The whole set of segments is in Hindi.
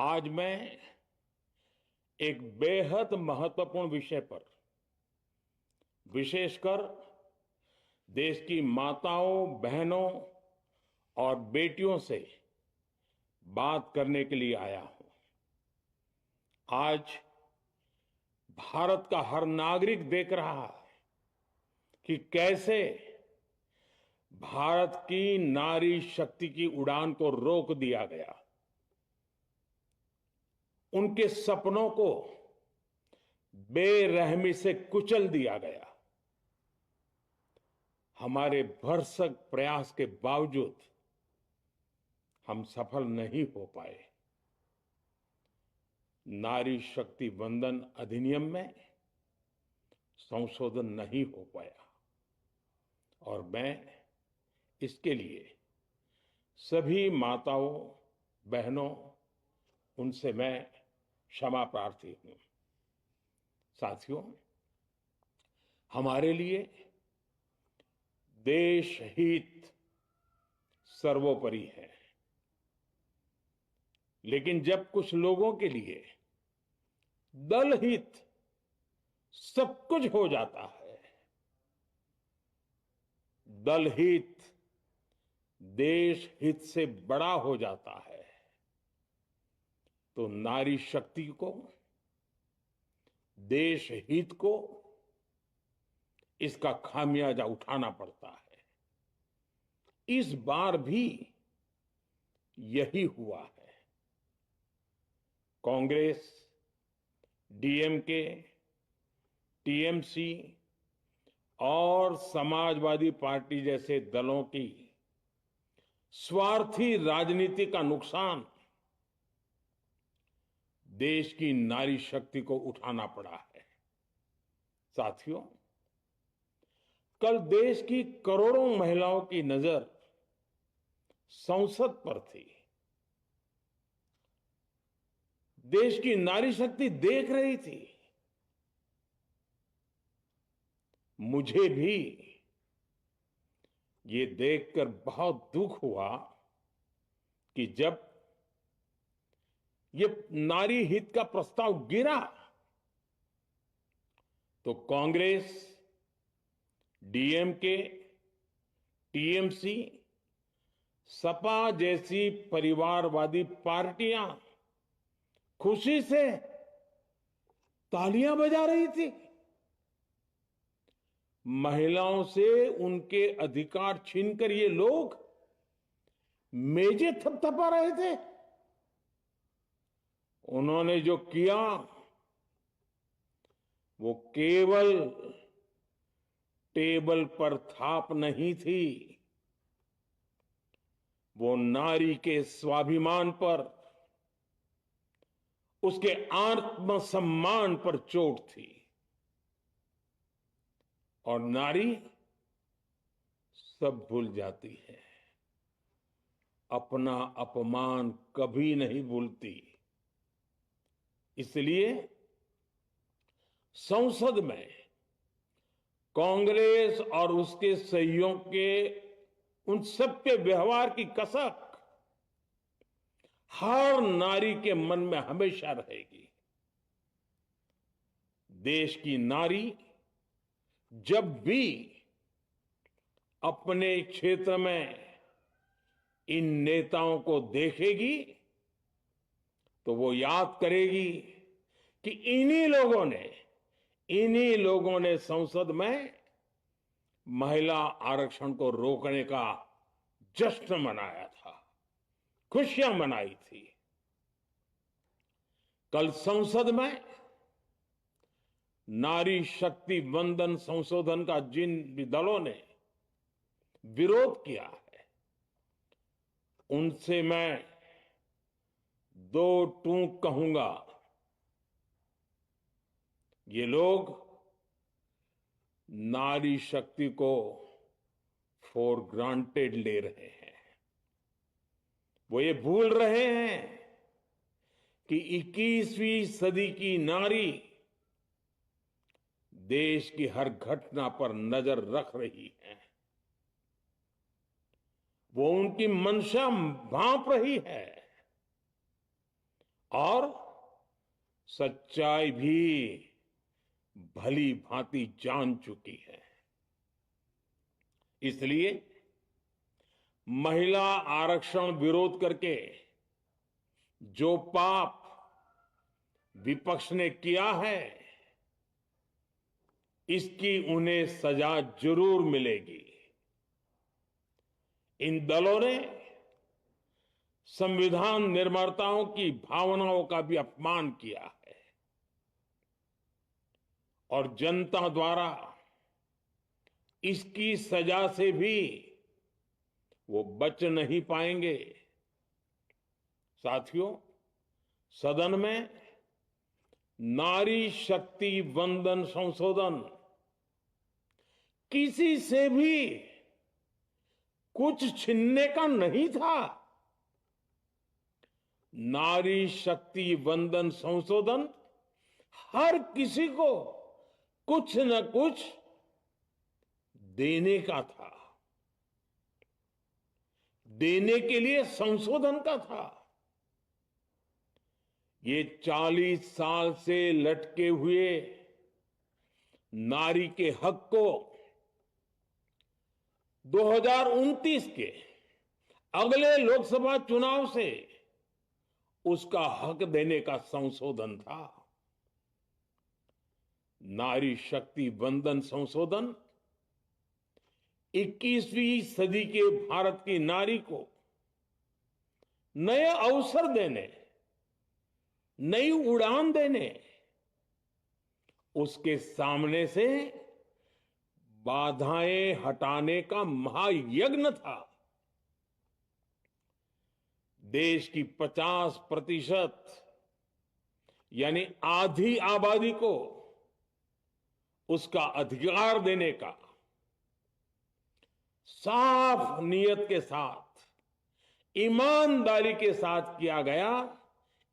आज मैं एक बेहद महत्वपूर्ण विषय पर विशेषकर देश की माताओं, बहनों और बेटियों से बात करने के लिए आया हूं। आज भारत का हर नागरिक देख रहा है कि कैसे भारत की नारी शक्ति की उड़ान को रोक दिया गया, उनके सपनों को बेरहमी से कुचल दिया गया। हमारे भरसक प्रयास के बावजूद हम सफल नहीं हो पाए। नारी शक्ति वंदन अधिनियम में संशोधन नहीं हो पाया और मैं इसके लिए सभी माताओं, बहनों, उनसे मैं क्षमा प्रार्थी हूं। साथियों, हमारे लिए देश हित सर्वोपरि है, लेकिन जब कुछ लोगों के लिए दल हित सब कुछ हो जाता है, दल हित देश हित से बड़ा हो जाता है, तो नारी शक्ति को, देश हित को इसका खामियाजा उठाना पड़ता है। इस बार भी यही हुआ है। कांग्रेस, डीएमके, टीएमसी और समाजवादी पार्टी जैसे दलों की स्वार्थी राजनीति का नुकसान देश की नारी शक्ति को उठाना पड़ा है। साथियों, कल देश की करोड़ों महिलाओं की नजर संसद पर थी। देश की नारी शक्ति देख रही थी। मुझे भी ये देखकर बहुत दुख हुआ कि जब ये नारी हित का प्रस्ताव गिरा तो कांग्रेस, डीएमके, टीएमसी, सपा जैसी परिवारवादी पार्टियां खुशी से तालियां बजा रही थी। महिलाओं से उनके अधिकार छीनकर ये लोग मेजें थपथपा रहे थे। उन्होंने जो किया वो केवल टेबल पर थाप नहीं थी, वो नारी के स्वाभिमान पर, उसके आत्मसम्मान पर चोट थी। और नारी सब भूल जाती है, अपना अपमान कभी नहीं भूलती। इसलिए संसद में कांग्रेस और उसके सहयोगियों के उन सबके व्यवहार की कसक हर नारी के मन में हमेशा रहेगी। देश की नारी जब भी अपने क्षेत्र में इन नेताओं को देखेगी तो वो याद करेगी कि इन्हीं लोगों ने संसद में महिला आरक्षण को रोकने का जश्न मनाया था, खुशियां मनाई थी। कल संसद में नारी शक्ति वंदन संशोधन का जिन भी दलों ने विरोध किया है, उनसे मैं दो टूक कहूंगा। ये लोग नारी शक्ति को फॉर ग्रांटेड ले रहे हैं। वो ये भूल रहे हैं कि 21वीं सदी की नारी देश की हर घटना पर नजर रख रही है। वो उनकी मंशा भांप रही है और सच्चाई भी भली भांति जान चुकी है। इसलिए महिला आरक्षण विरोध करके जो पाप विपक्ष ने किया है, इसकी उन्हें सजा जरूर मिलेगी। इन दलों ने संविधान निर्माताओं की भावनाओं का भी अपमान किया है और जनता द्वारा इसकी सजा से भी वो बच नहीं पाएंगे। साथियों, सदन में नारी शक्ति वंदन संशोधन किसी से भी कुछ छीनने का नहीं था। नारी शक्ति वंदन संशोधन हर किसी को कुछ न कुछ देने का था, देने के लिए संशोधन का था। ये 40 साल से लटके हुए नारी के हक को 2029 के अगले लोकसभा चुनाव से उसका हक देने का संशोधन था। नारी शक्ति वंदन संशोधन 21वीं सदी के भारत की नारी को नए अवसर देने, नई उड़ान देने, उसके सामने से बाधाएं हटाने का महायज्ञ था। देश की 50% यानी आधी आबादी को उसका अधिकार देने का साफ नियत के साथ, ईमानदारी के साथ किया गया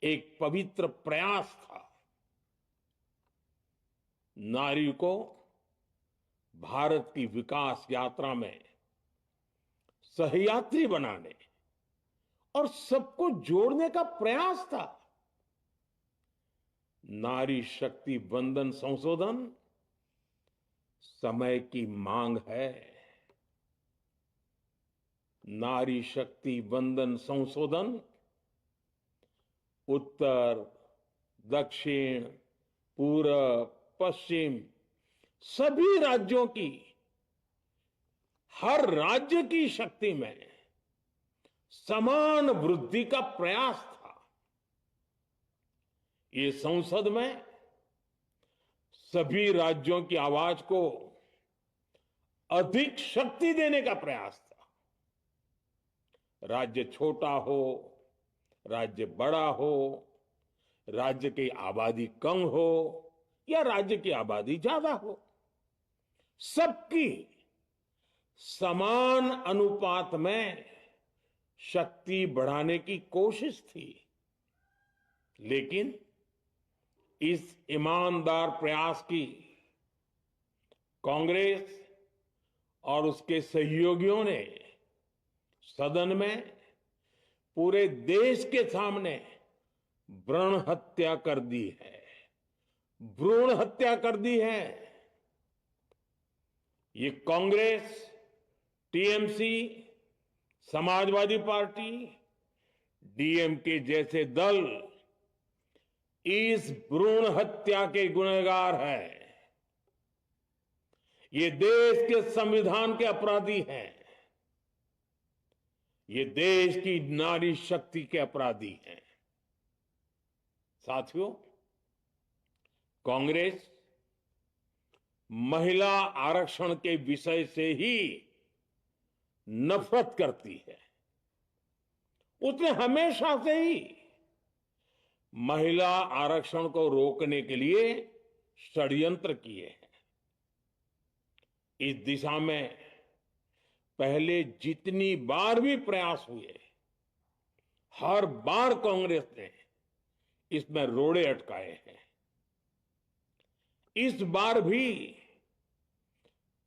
एक पवित्र प्रयास था। नारी को भारत की विकास यात्रा में सहयात्री बनाने और सबको जोड़ने का प्रयास था। नारी शक्ति वंदन संशोधन समय की मांग है। नारी शक्ति वंदन संशोधन उत्तर, दक्षिण, पूर्व, पश्चिम सभी राज्यों की, हर राज्य की शक्ति में समान वृद्धि का प्रयास था। ये संसद में सभी राज्यों की आवाज को अधिक शक्ति देने का प्रयास था। राज्य छोटा हो, राज्य बड़ा हो, राज्य की आबादी कम हो या राज्य की आबादी ज्यादा हो, सबकी समान अनुपात में शक्ति बढ़ाने की कोशिश थी। लेकिन इस ईमानदार प्रयास की कांग्रेस और उसके सहयोगियों ने सदन में पूरे देश के सामने भ्रूण हत्या कर दी है, भ्रूण हत्या कर दी है। ये Congress, TMC, Samajwadi party, DMK जैसे दल इस भ्रूण हत्या के गुनहगार हैं। ये देश के संविधान के अपराधी हैं। ये देश की नारी शक्ति के अपराधी हैं। साथियों, कांग्रेस महिला आरक्षण के विषय से ही नफरत करती है। उसने हमेशा से ही महिला आरक्षण को रोकने के लिए षड्यंत्र किए हैं। इस दिशा में पहले जितनी बार भी प्रयास हुए, हर बार कांग्रेस ने इसमें रोड़े अटकाए हैं। इस बार भी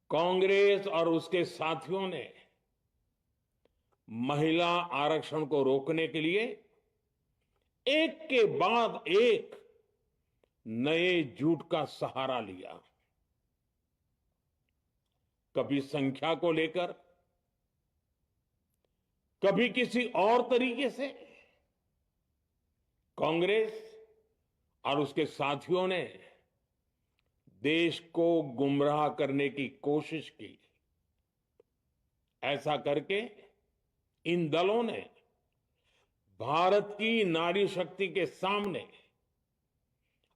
कांग्रेस और उसके साथियों ने महिला आरक्षण को रोकने के लिए एक के बाद एक नए झूठ का सहारा लिया। कभी संख्या को लेकर, कभी किसी और तरीके से कांग्रेस और उसके साथियों ने देश को गुमराह करने की कोशिश की। ऐसा करके इन दलों ने भारत की नारी शक्ति के सामने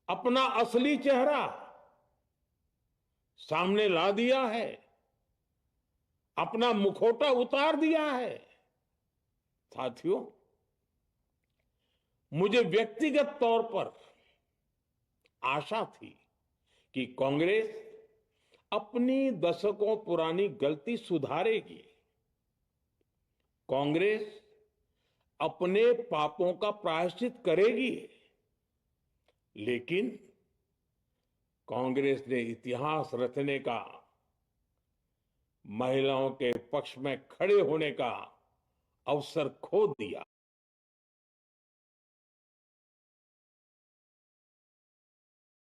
अपना असली चेहरा सामने ला दिया है, अपना मुखौटा उतार दिया है। साथियों, मुझे व्यक्तिगत तौर पर आशा थी कि कांग्रेस अपनी दशकों पुरानी गलती सुधारेगी। कांग्रेस अपने पापों का प्रायश्चित करेगी। लेकिन कांग्रेस ने इतिहास रचने का, महिलाओं के पक्ष में खड़े होने का अवसर खो दिया।